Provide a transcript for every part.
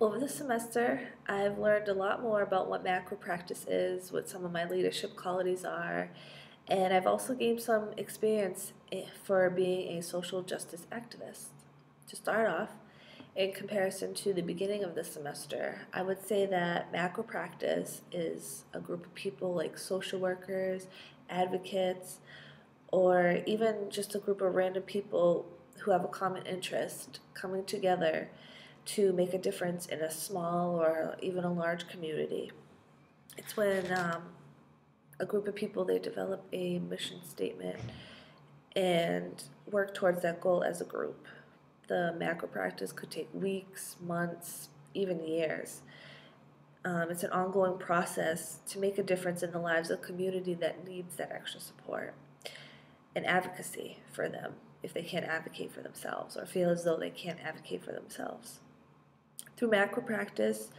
Over the semester, I've learned a lot more about what macro practice is, what some of my leadership qualities are, and I've also gained some experience for being a social justice activist. To start off, in comparison to the beginning of the semester, I would say that macro practice is a group of people like social workers, advocates, or even just a group of random people who have a common interest coming together to make a difference in a small or even a large community. It's when a group of people they develop a mission statement and work towards that goal as a group. The macro practice could take weeks, months, even years. It's an ongoing process to make a difference in the lives of a community that needs that extra support and advocacy for them if they can't advocate for themselves or feel as though they can't advocate for themselves. Through macro practice,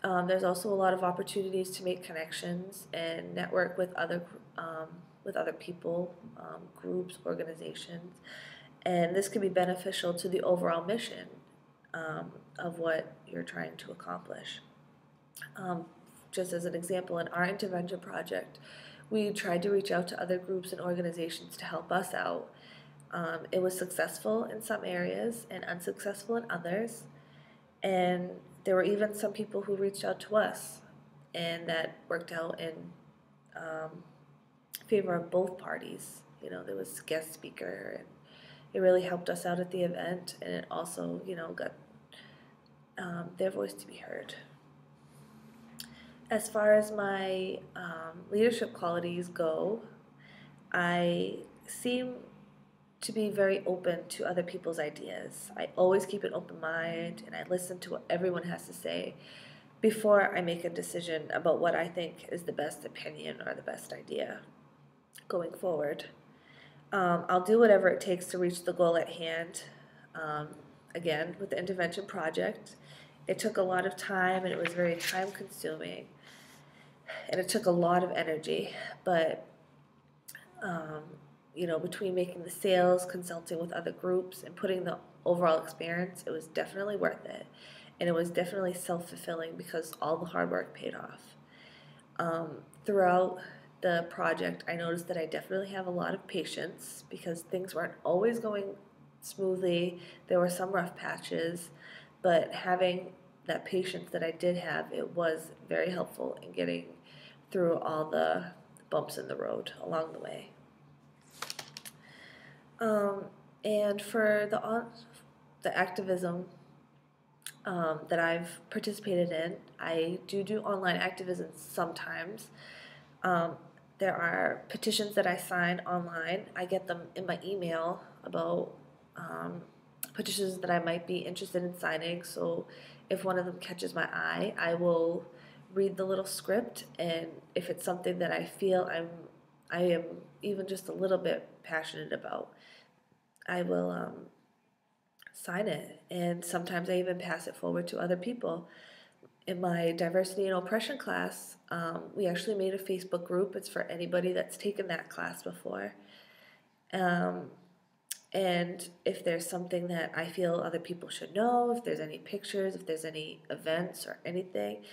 there's also a lot of opportunities to make connections and network with other people, groups, organizations, and this can be beneficial to the overall mission of what you're trying to accomplish. Just as an example, in our intervention project, we tried to reach out to other groups and organizations to help us out. It was successful in some areas and unsuccessful in others. And there were even some people who reached out to us, and that worked out in favor of both parties. You know, there was a guest speaker, and it really helped us out at the event, and it also, got their voice to be heard. As far as my leadership qualities go, I seem to be very open to other people's ideas. I always keep an open mind and I listen to what everyone has to say before I make a decision about what I think is the best opinion or the best idea going forward. I'll do whatever it takes to reach the goal at hand. Again, with the intervention project, it took a lot of time and it was very time consuming and it took a lot of energy, but between making the sales, consulting with other groups, and putting the overall experience, it was definitely worth it. And it was definitely self-fulfilling because all the hard work paid off. Throughout the project, I noticed that I definitely have a lot of patience because things weren't always going smoothly. There were some rough patches, but having that patience that I did have, it was very helpful in getting through all the bumps in the road along the way. And for the activism that I've participated in, I do online activism sometimes. There are petitions that I sign online. I get them in my email about petitions that I might be interested in signing. So if one of them catches my eye, I will read the little script, and if it's something that I feel I am even just a little bit passionate about, I will sign it, and sometimes I even pass it forward to other people. In my diversity and oppression class, we actually made a Facebook group. It's for anybody that's taken that class before. And if there's something that I feel other people should know, if there's any pictures, if there's any events or anything,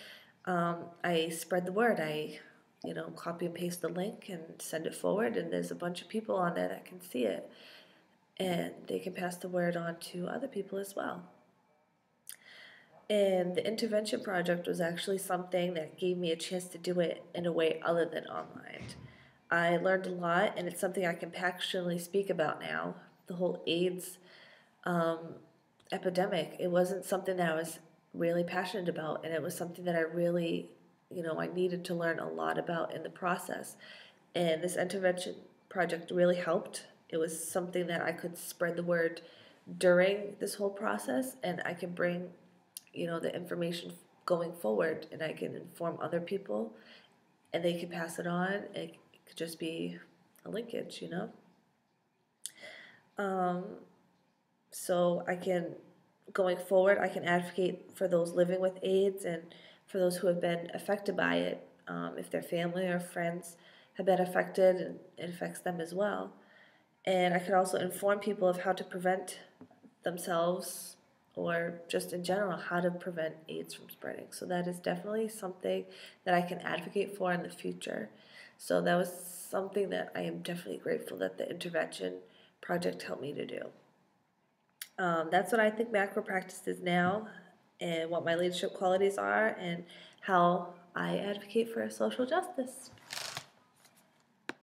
I spread the word. I copy and paste the link and send it forward, and there's a bunch of people on there that can see it. And they can pass the word on to other people as well. And the intervention project was actually something that gave me a chance to do it in a way other than online. I learned a lot, and it's something I can passionately speak about now. The whole AIDS epidemic, it wasn't something that I was really passionate about, and it was something that I really, I needed to learn a lot about in the process. And this intervention project really helped. It was something that I could spread the word during this whole process, and I can bring, the information going forward, and I can inform other people, and they can pass it on. It could just be a linkage, So going forward, I can advocate for those living with AIDS and for those who have been affected by it, if their family or friends have been affected and it affects them as well. And I could also inform people of how to prevent themselves or just in general, how to prevent AIDS from spreading. So that is definitely something that I can advocate for in the future. So that was something that I am definitely grateful that the intervention project helped me to do. That's what I think macro practice is now, and what my leadership qualities are, and how I advocate for social justice.